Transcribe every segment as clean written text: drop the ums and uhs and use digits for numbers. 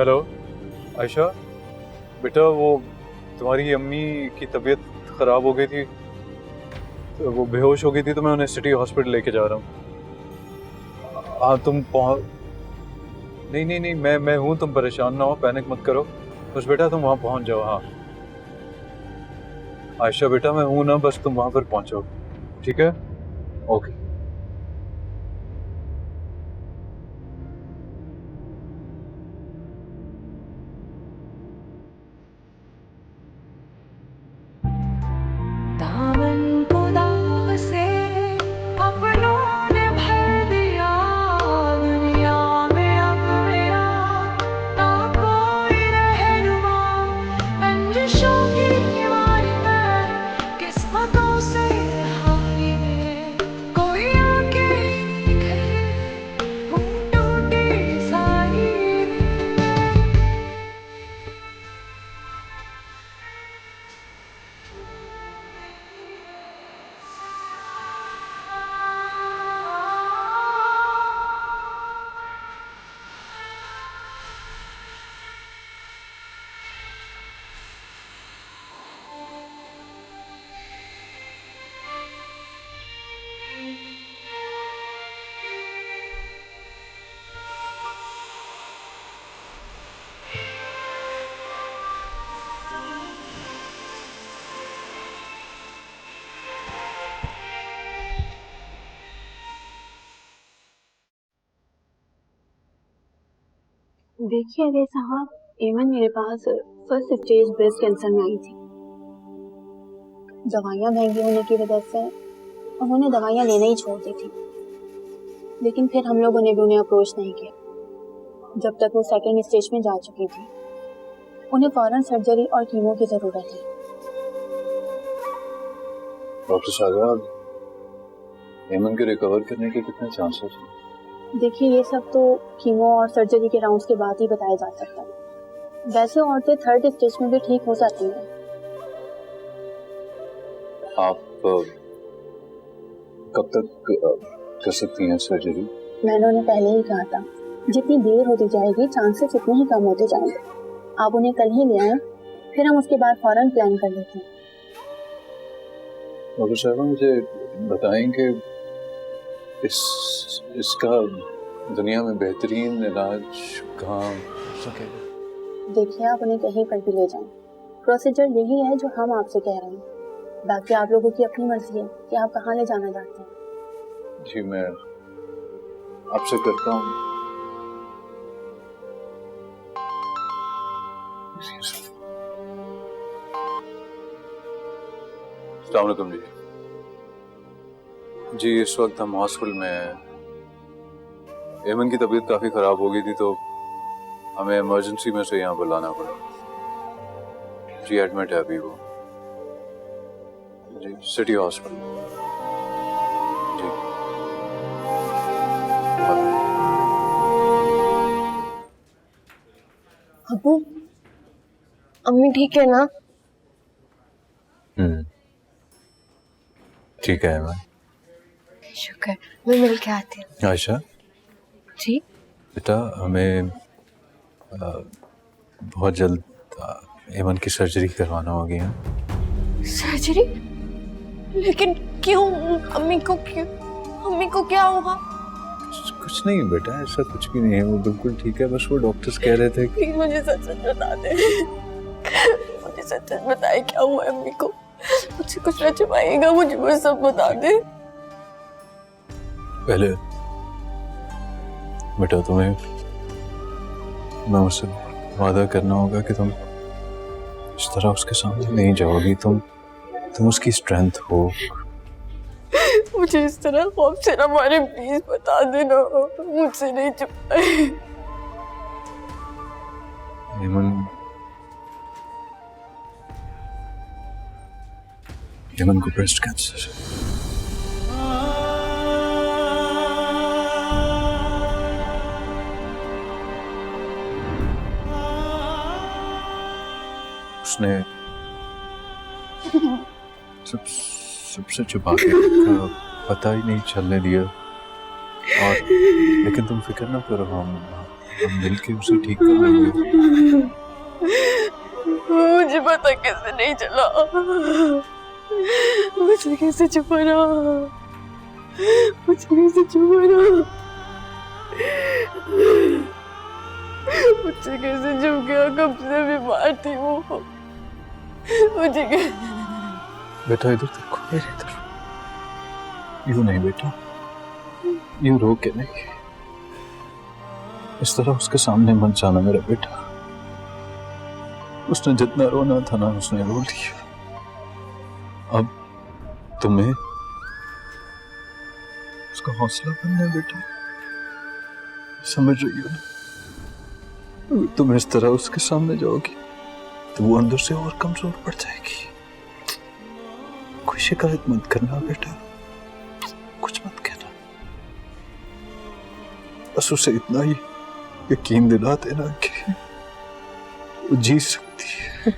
Hello Ayesha, बेटा वो तुम्हारी अम्मी की तबीयत ख़राब हो गई थी, तो वो बेहोश हो गई थी, तो मैं उन्हें सिटी हॉस्पिटल लेके जा रहा हूँ। हाँ तुम पहुँच। नहीं नहीं नहीं, मैं हूँ, तुम परेशान ना हो, पैनिक मत करो, बस बेटा तुम वहाँ पहुँच जाओ। हाँ आयशा बेटा मैं हूँ ना, बस तुम वहाँ पर पहुँचो, ठीक है? ओके। दामन को दाग से अपनों ने भर दिया, दुनिया में अब मेरा ना कोई रहनुमा। रंजिशों की दीवारी में किस्मतों से हारी में कोई आके दिखे, टूटी सारी देखिए अजय साहब, एमन मेरे पास फर्स्ट स्टेज ब्रेस्ट कैंसर में आई थी। दवाइयाँ महंगी होने की वजह से उन्होंने दवाइयाँ लेना ही छोड़ दी थी, लेकिन फिर हम लोगों ने भी उन्हें अप्रोच नहीं किया जब तक वो सेकंड स्टेज में जा चुकी थी। उन्हें फौरन सर्जरी और कीमो की जरूरत है। डॉक्टर शाहजाद, हेमंत के रिकवर करने के कितने चांसेस हैं? देखिए ये सब तो कीमो और सर्जरी के राउंड्स के बाद ही बताया जा सकता है। वैसे औरतें थर्ड स्टेज में भी ठीक हो जाती हैं। आप कब तक कर सकती हैं सर्जरी? मैंने उन्हें पहले ही कहा था, जितनी देर होती जाएगी चांसेस उतने ही कम होते जाएंगे। आप उन्हें कल ही ले आए, फिर हम उसके बाद फौरन प्लान कर लेते हैं। डॉक्टर साहब मुझे बताएंगे इसका दुनिया में बेहतरीन इलाज कहाँ हो सकेगा? देखिए आप उन्हें कहीं पर भी ले जाएं, प्रोसीजर यही है जो हम आपसे कह रहे हैं। बाकी आप लोगों की अपनी मर्जी है कि आप कहाँ ले जाना चाहते हैं। जी मैं आपसे करता हूँ। अस्सलाम वालेकुम जी। जी इस वक्त हम हॉस्पिटल में हैं। एमन की तबीयत काफ़ी ख़राब हो गई थी, तो हमें इमरजेंसी में से यहाँ बुलाना पड़ा। जी एडमिट है अभी वो, जी सिटी हॉस्पिटल। जी अबू, अम्मी ठीक है ना? ठीक है एमन। शुक्र, मैं मिल के आती हूँ। आयशा जी बेटा, हमें बहुत जल्द एमन की सर्जरी करवाना होगी। सर्जरी? लेकिन क्यों? अम्मी को क्या हुआ? कुछ नहीं बेटा, ऐसा कुछ भी नहीं है, वो बिल्कुल ठीक है। बस वो डॉक्टर्स कह रहे थे कि मुझे सच सच बता दे, मुझे सच सच बताए क्या हुआ है अम्मी को। मुझसे कुछ न छुपाइएगा, मुझे बस सब बता दे। पहले बेटा तुम्हें मैं मुझसे वादा करना होगा कि तुम इस तरह उसके सामने नहीं जाओगी। तुम उसकी स्ट्रेंथ हो। मुझे इस तरह खौफ से ना मारे, प्लीज बता देना, मुझसे नहीं छुपाए। एमन को ब्रेस्ट कैंसर है। उसने सबसे छुपा के रखा, पता ही नहीं चलने दिया। और लेकिन तुम फिक्र ना करो, हम मिलके उसे ठीक कर लेंगे। मुझे पता कैसे नहीं चला, मुझे कैसे छुपा रहा, मुझे कैसे छुपा रहा, मुझे कैसे छुप गया, कब से बीमार थी वो, मुझे बेटा इधर देखो, मेरे इधर। यूं नहीं बेटा, यूं रो के नहीं, इस तरह उसके सामने मत जाना मेरा बेटा। उसने जितना रोना था ना उसने रो लिया। अब तुम्हें उसका हौसला बनना है बेटा, समझ रही हो ना? तुम इस तरह उसके सामने जाओगी तो वो अंदर से और कमजोर पड़ जाएगी। कोई शिकायत मत करना बेटा, कुछ मत कहना, बस उसे इतना ही यकीन दिला देना कि वो जी सकती है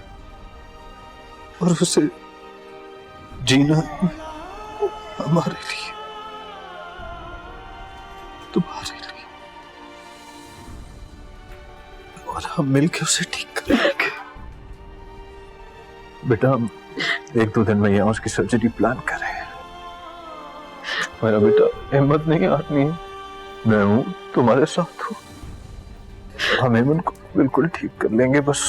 और उसे जीना हमारे लिए, तुम्हारे लिए, और हम मिलके उसे ठीक करेंगे। बेटा हम 1-2 दिन में यहाँ उसकी सर्जरी प्लान कर रहे हैं। मेरा बेटा हिम्मत नहीं हारनी है, मैं हूँ तुम्हारे साथ हूँ, हम हेमन को बिल्कुल ठीक कर लेंगे। बस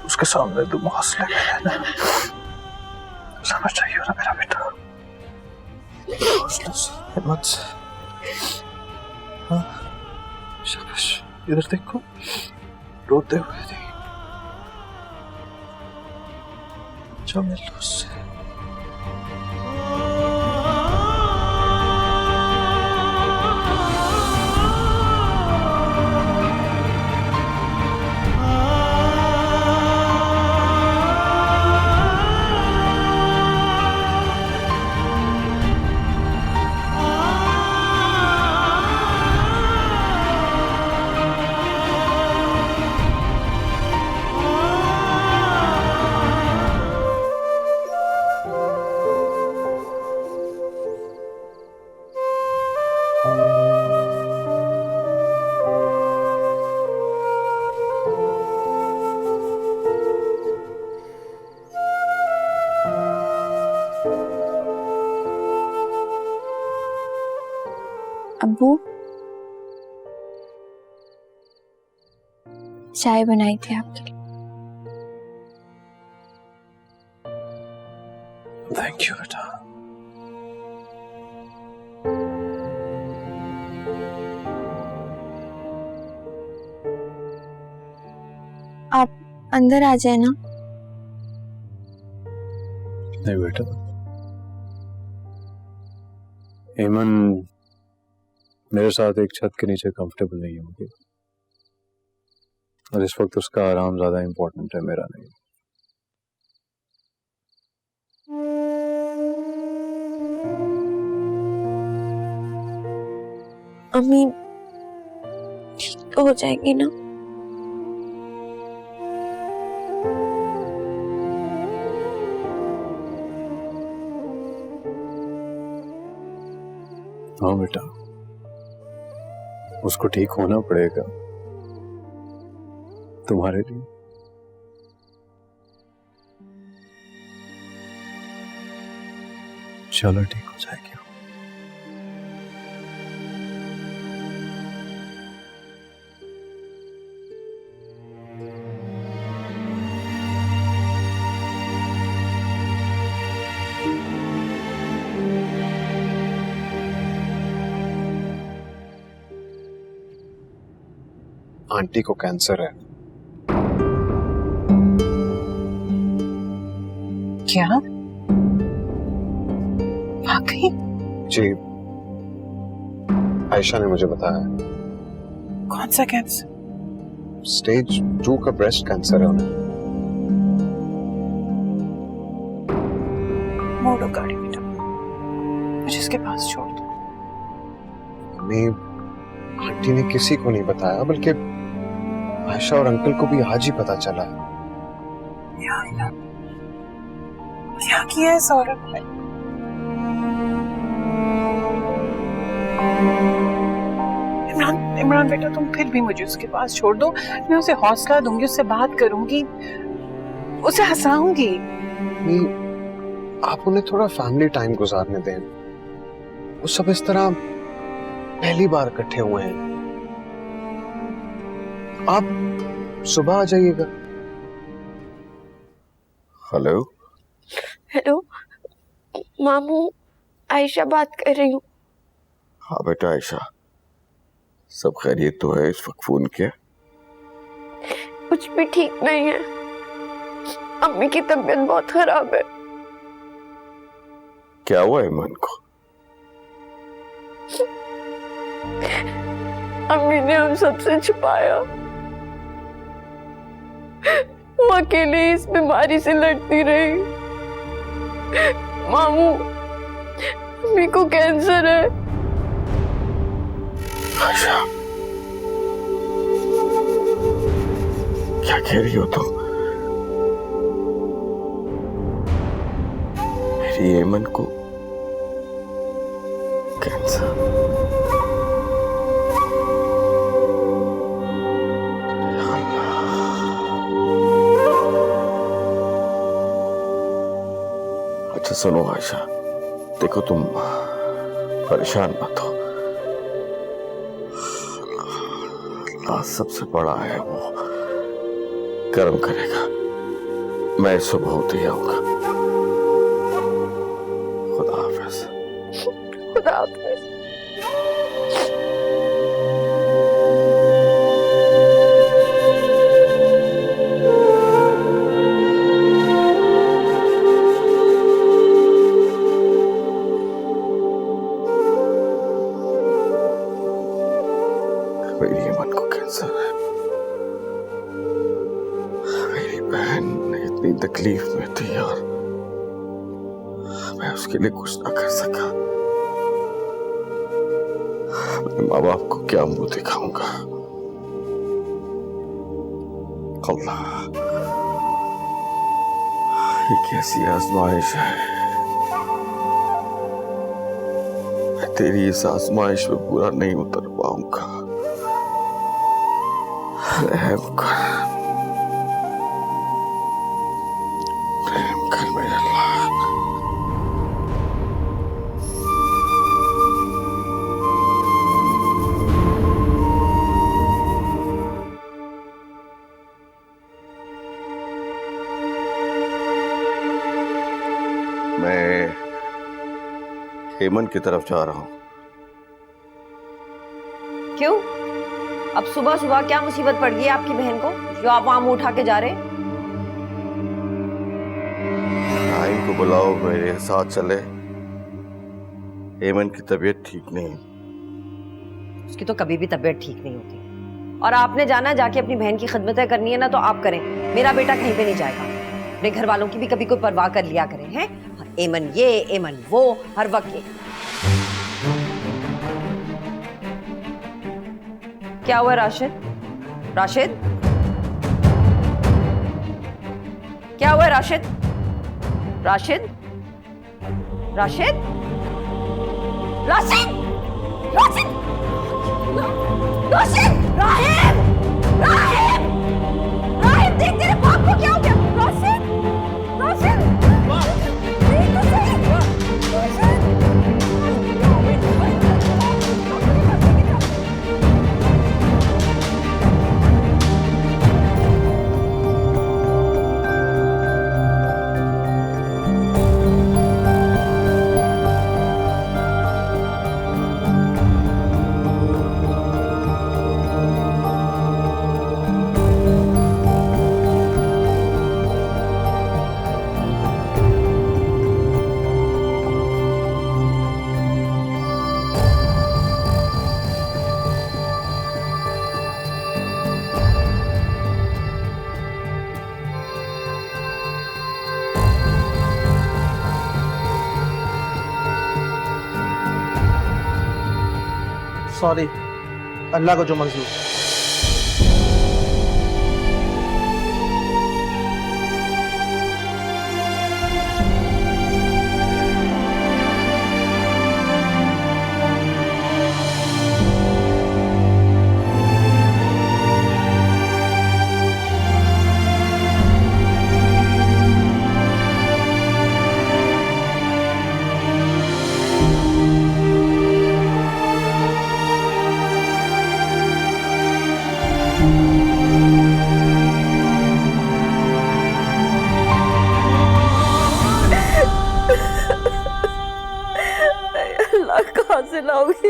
उसके सामने तुम हौसले में रहना, समझ रही हो ना मेरा बेटा? हौसले से, हिम्मत से। हाँ शाबाश, इधर देखो, रोते हुए नहीं, चलो मिल लो उससे। अब्बू चाय बनाई थी आपके लिए। थैंक यू बेटा। आप अंदर आ जाए ना। नहीं बेटा, हेमन मेरे साथ एक छत के नीचे कंफर्टेबल नहीं होगी और इस वक्त उसका आराम ज्यादा इंपॉर्टेंट है, मेरा नहीं। अम्मी ठीक तो हो जाएगी ना? हाँ बेटा, उसको ठीक होना पड़ेगा तुम्हारे लिए। चलो ठीक हो जाएगी। आंटी को कैंसर है। क्या? वाकई? जी, आयशा ने मुझे बताया। कौन सा कैंसर? स्टेज 2 का ब्रेस्ट कैंसर है उन्हें। मोड़ो गाड़ी बेटा, मुझे इसके पास छोड़ दो। मम्मी, आंटी ने किसी को नहीं बताया, बल्कि आयशा और अंकल को भी आज ही पता चला। क्या किया है सौरभ ने? इमरान इमरान बेटा तुम फिर भी मुझे उसके पास छोड़ दो, मैं उसे हौसला दूंगी, उससे बात करूंगी, उसे हंसाऊंगी। नहीं, आप उन्हें थोड़ा फैमिली टाइम गुजारने दें। वो सब इस तरह पहली बार इकट्ठे हुए हैं। आप सुबह आ जाइएगा। हेलो हेलो मामू, आयशा बात कर रही हूँ। हाँ बेटा आयशा, सब खैरियत तो है? इस वक्त फोन किया? कुछ भी ठीक नहीं है, अम्मी की तबीयत बहुत खराब है। क्या हुआ ईमान को? अम्मी ने हम सबसे छुपाया, वो अकेले इस बीमारी से लड़ती रही। मामू, अम्मी को कैंसर है। आयशा, क्या कह रही हो तुम? मेरी ईमान को कैंसर? अच्छा सुनो आयशा, देखो तुम परेशान मत हो, अल्लाह सबसे बड़ा है, वो कर्म करेगा। मैं सुबह होते ही आऊंगा। खुदा हाफिज। खुदा हाफिज। मेरी ईमान को कैंसर है। मेरी बहन इतनी तकलीफ में थी यार, मैं उसके लिए कुछ ना कर सका। अपने माँ बाप को क्या मुंह दिखाऊंगा? अल्लाह, ये कैसी आजमाइश है। मैं तेरी इस आजमाइश में पूरा नहीं उतर पाऊंगा। रहम कर, रहम कर मेरे अल्लाह। मैं हेमन की तरफ जा रहा हूं। क्यों? अब सुबह सुबह क्या मुसीबत पड़ गई आपकी बहन को जो आप वहां मुंह उठा के जा रहे? नाइम को बुलाओ, मेरे साथ चले। हेमन की तबीयत ठीक नहीं। उसकी तो कभी भी तबीयत ठीक नहीं होती, और आपने जाना जाके अपनी बहन की खिदमतें करनी है ना, तो आप करें। मेरा बेटा कहीं पे नहीं जाएगा। अपने घर वालों की भी कभी कोई परवाह कर लिया करें। हैं एमन ये एमन वो, हर वक्त ये। क्या हुआ राशिद? राशिद, क्या हुआ राशिद? राशिद, राशिद, राशिद, राशिद, राशिद, राहिम, राहिम, राहिम, देख तेरे बाप को क्या हो गया? राशिद, राशिद, देख तो सही। राशिद, सॉरी, अल्लाह को जो मंजूर।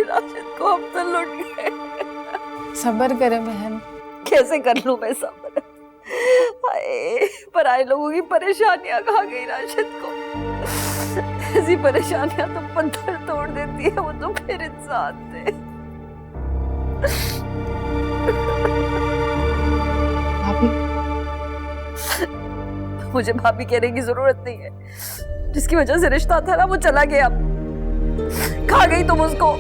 राशिद को हम तो लुट गए। सब्र करे बहन। कैसे कर लूं मैं सब्र? हाय, पराए लोगों की परेशानियां खा गई राशिद को। ऐसी परेशानियां तो पत्थर तोड़ देती है, वो तो फिर इंसान थे। मुझे भाभी कहने की जरूरत नहीं है। जिसकी वजह से रिश्ता था ना, वो चला गया। खा गई तुम उसको।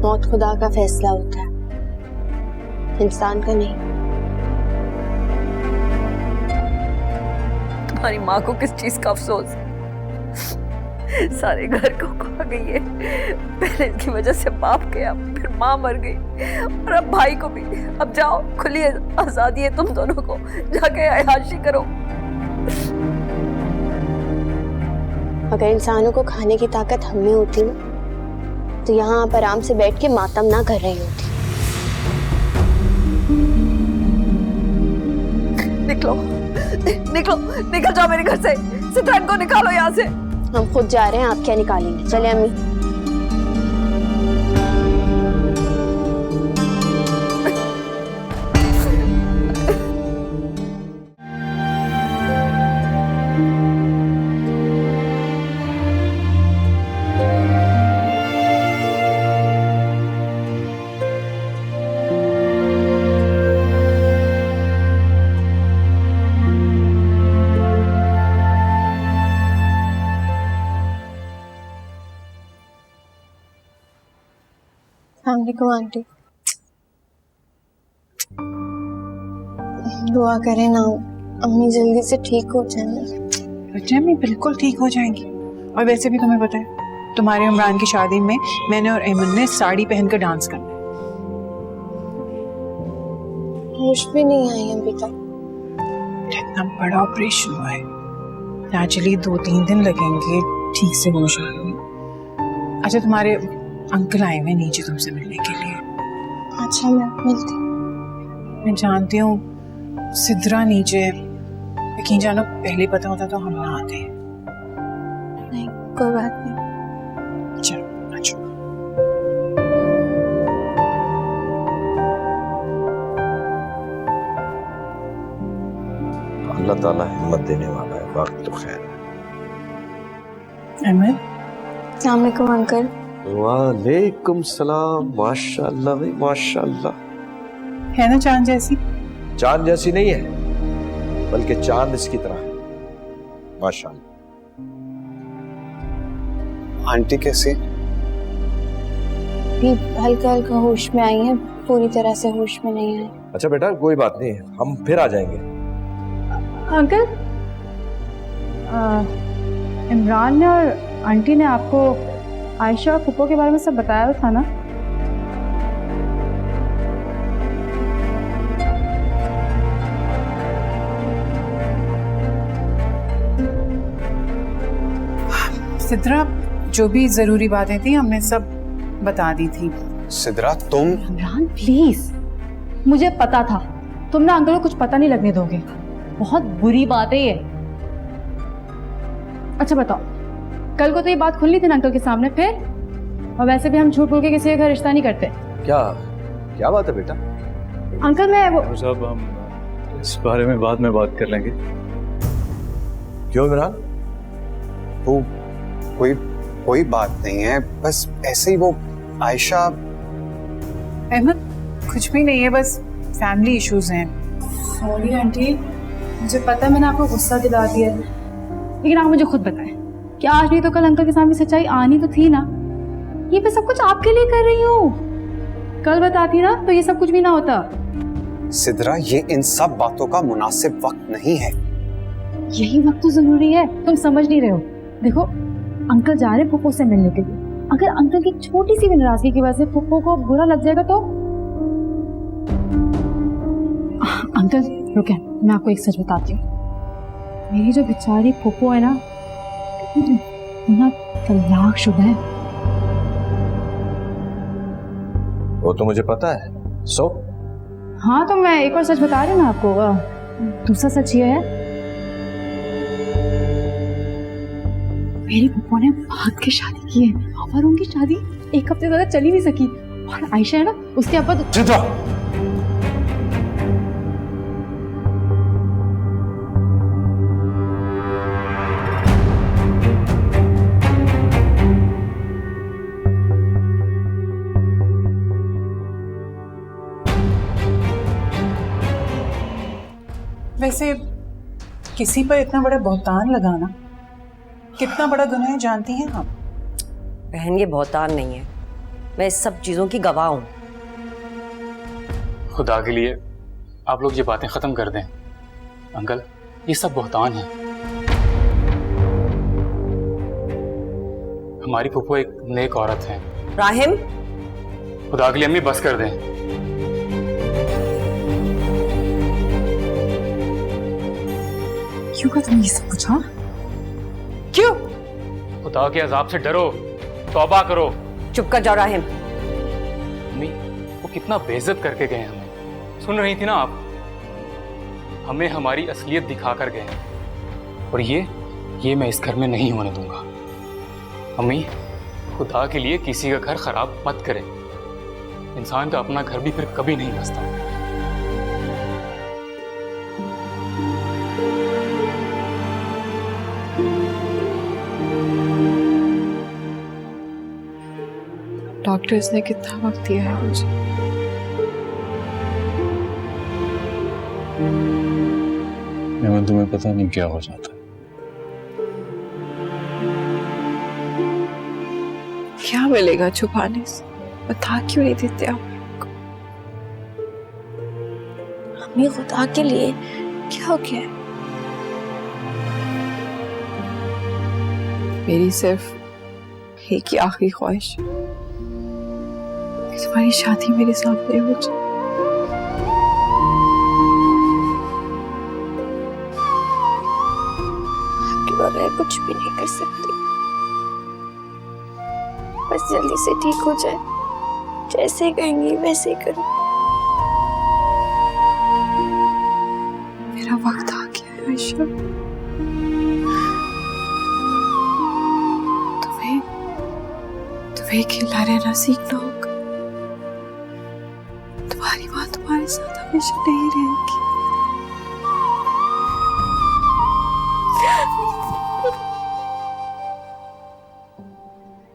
मौत खुदा का फैसला होता है, इंसान का नहीं। तुम्हारी माँ को किस चीज का अफसोस है? सारे घर को खा गई है। पहले इसकी वजह से बाप गया, फिर माँ मर गई, और अब भाई को भी। अब जाओ, खुली आजादी है तुम दोनों को, जाके अय्याशी करो। अगर इंसानों को खाने की ताकत हम में होती ना, तो यहाँ आप आराम से बैठ के मातम ना कर रही होती। निकलो, निकलो, निकल जाओ मेरे घर से। सिद्धांत को निकालो यहाँ से। हम खुद जा रहे हैं, आप क्या निकालेंगे? चले अम्मी। अस्सलामुअलैकुम आंटी। दुआ करें ना अम्मी जल्दी से ठीक हो जाए। बच्चे अम्मी बिल्कुल ठीक हो जाएंगी। और वैसे भी तुम्हें पता है, तुम्हारे इमरान की शादी में मैंने और एमन ने साड़ी पहनकर डांस करना है। होश भी नहीं आई अभी तक। इतना बड़ा ऑपरेशन हुआ है, नेचुरली 2-3 दिन लगेंगे ठीक से होश आने में। अच्छा, तुम्हारे अंकल आए हुए नीचे तुमसे मिलने के लिए। अच्छा, मैं मिलती। मैं जानती हूँ सिद्रा नीचे, लेकिन जानो पहले पता होता तो हम ना आते। नहीं, कोई बात नहीं। चलो अच्छा। अल्लाह ताला हिम्मत देने वाला है, वक्त तो खैर है। अहमद, अस्सलाम वालेकुम अंकल। वालेकुम सलाम। माशाल्लाह भाई माशाल्लाह। है ना चांद जैसी? चांद जैसी नहीं है, बल्कि चांद इसकी तरह है। माशाल्लाह। आंटी कैसी? भी हल्का हल्का होश में आई है, पूरी तरह से होश में नहीं आई। अच्छा बेटा, कोई बात नहीं, हम फिर आ जाएंगे। अंकल, इमरान ने और आंटी ने आपको आयशा और फुप्पो के बारे में सब बताया था ना? सिद्रा, जो भी जरूरी बातें थी हमने सब बता दी थी। सिद्रा तुम। इमरान प्लीज, मुझे पता था तुम ना अंकल को कुछ पता नहीं लगने दोगे। बहुत बुरी बात है ये। अच्छा बताओ, कल को तो ये बात खुली थी ना अंकल के सामने, फिर? और वैसे भी हम झूठ बोल के किसी का रिश्ता नहीं करते। क्या क्या बात है बेटा? अंकल मैं वो साहब, हम इस बारे में बाद में बात कर लेंगे। क्यों इमरान? वो कोई बात नहीं है, बस ऐसे ही वो आयशा। अहमद, कुछ भी नहीं है, बस फैमिली इश्यूज हैं। सॉरी आंटी, मुझे पता है मैंने आपको गुस्सा दिला दिया है, लेकिन आप मुझे खुद बताएं, क्या आज नहीं तो कल अंकल के सामने सच्चाई आनी तो थी ना? ये मैं सब कुछ आपके लिए कर रही हूँ। कल बताती ना तो ये सब कुछ भी ना होता। सिद्रा, ये इन सब बातों का मुनासिब वक्त नहीं है। यही वक्त तो जरूरी है, तुम समझ नहीं रहे हो। देखो, अंकल जा रहे हैं फुप्पो से मिलने के लिए। अगर अंकल की छोटी सी भी नाराजगी की वजह से फुप्पो को बुरा लग जाएगा तो? अंकल रुके, मैं आपको एक सच बताती हूँ। मेरी जो बेचारी फुप्पो है ना तलाकशुदा है। वो तो मुझे पता है। सो हाँ, तो मैं एक और सच बता रही हूँ ना आपको। दूसरा सच ये है, मेरी फूफो ने भाग के शादी की है और उनकी शादी एक हफ्ते ज्यादा चली नहीं सकी। और आयशा है ना, उसके अब्बा तो चित्रा, वैसे किसी पर इतना बड़ा बहतान लगाना कितना बड़ा गुनाह है जानती हैं आप? बहन ये बहुतान नहीं है, मैं इस सब चीजों की गवाह हूँ। खुदा के लिए आप लोग ये बातें खत्म कर दें। अंकल, ये सब बहतान है। हमारी फूफो एक नेक औरत है। राहिम, खुदा के लिए अम्मी बस कर दें। क्यों का तुमने ये सब पूछा? क्यों? खुदा के अजाब से डरो, तौबा करो। चुप कर जाओ राहिम। अम्मी, वो कितना बेइज्जत करके गए हमें। सुन रही थी ना आप? हमें हमारी असलियत दिखा कर गए। और ये मैं इस घर में नहीं होने दूंगा। अम्मी, खुदा के लिए किसी का घर खराब मत करें। इंसान का अपना घर भी फिर कभी नहीं बसता। डॉक्टर्स ने कितना वक्त दिया है मुझे? तुम्हें पता नहीं क्या हो जाता है। क्या मिलेगा छुपाने से? बता क्यों नहीं देते आप? हमें खुदा के लिए क्या हो गया? मेरी सिर्फ एक ही आखिरी ख्वाहिश है कि तुम्हारी शादी मेरे सामने हो जाए। बगैर कुछ भी नहीं कर सकती। बस जल्दी से ठीक हो जाए, जैसे कहेंगी वैसे करूं। मेरा वक्त आ गया है आयशा। तुम्हें अकेला रहना सीखना होगा। तुम्हारी माँ तुम्हारे साथ हमेशा नहीं रहेगी।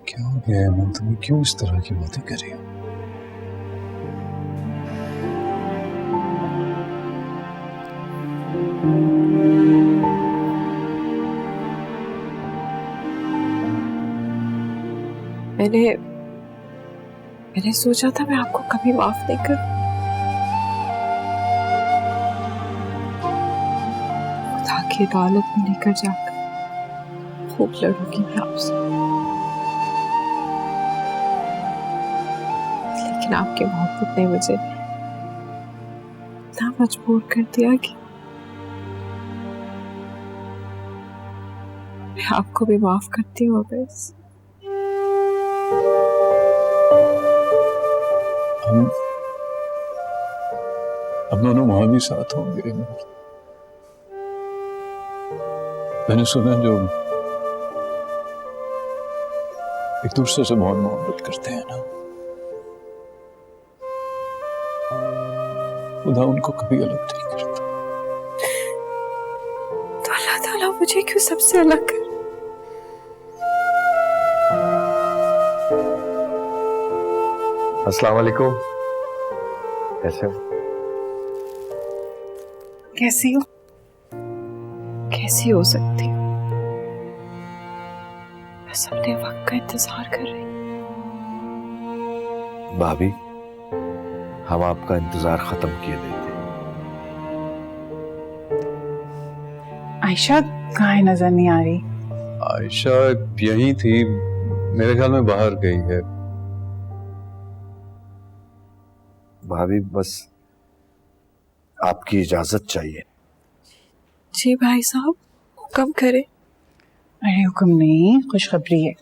क्या हो गया है? तुम्हें क्यों इस तरह की बातें कर रही हो? मैंने सोचा था मैं आपको कभी माफ नहीं करूं। खुदा की अदालत में लेकर जाकर खूब लड़ूंगी मैं आपसे। लेकिन आपकी मोहब्बत ने मुझे इतना मजबूर कर दिया कि मैं आपको भी माफ करती हूँ बस। अब दोनों वहां भी साथ होंगे। मैंने सुना जो एक दूसरे से बहुत मोहब्बत करते हैं ना, खुदा उनको कभी अलग नहीं करता। तो अल्लाह ताला मुझे क्यों सबसे अलग कर? अस्सलाम वालेकुम। कैसे हो? कैसी हो? कैसी हो सकती हूँ? बस अपने वक्त का इंतजार कर रही हूँ। भाभी, हम आपका इंतजार खत्म किए देते। आयशा कहाँ है? नजर नहीं आ रही। आयशा यहीं थी, मेरे ख्याल में बाहर गई है। भाभी, बस आपकी इजाजत चाहिए। जी भाई साहब, हुक्म करें। अरे हुक्म नहीं, खुशखबरी है।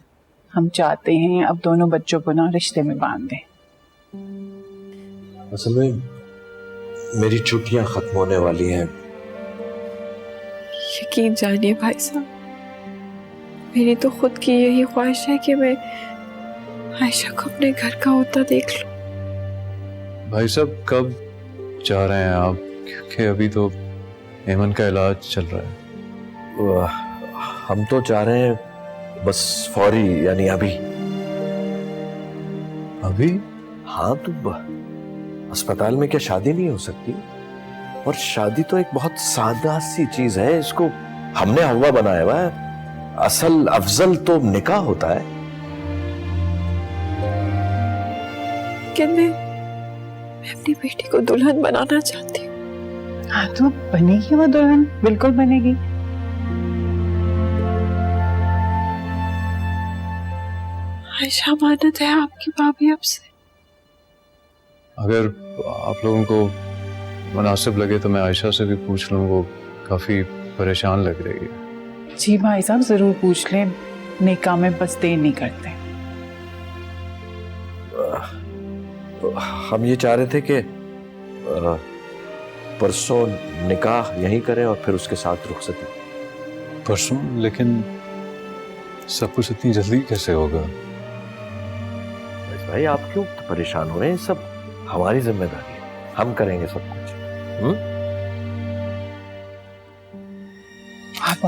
हम चाहते हैं अब दोनों बच्चों को ना रिश्ते में बांध दें। असल में मेरी छुट्टियां खत्म होने वाली हैं। यकीन जानिए भाई साहब, मेरी तो खुद की यही ख्वाहिश है कि मैं आयशा को अपने घर का होता देख लूं। भाई साहब कब जा रहे हैं आप? क्योंकि अभी तो हेमंत का इलाज चल रहा है। हम तो चाह रहे हैं बस फौरी, यानी अभी। अभी? हाँ, तो अस्पताल में क्या शादी नहीं हो सकती? और शादी तो एक बहुत सादा सी चीज है, इसको हमने हवा बनाया हुआ है। असल अफजल तो निकाह होता है। कि मैं अपनी बेटी को दुल्हन बनाना चाहती हूँ। हाँ तो बनेगी वो दुल्हन, बिल्कुल बनेगी। आयशा मानत है आपकी भाभी अब से। अगर आप लोगों को मुनासिब लगे तो मैं आयशा से भी पूछ लूँ, वो काफी परेशान लग रही है। जी भाई साहब जरूर पूछ लें, निकाह में बस देर नहीं करते। हम ये चाह रहे थे कि परसों निकाह यहीं करें और फिर उसके साथ रुखसती। परसों? लेकिन सब कुछ इतनी जल्दी कैसे होगा? भाई आप क्यों परेशान हो रहे हैं? सब हमारी जिम्मेदारी है, हम करेंगे सब कुछ। आप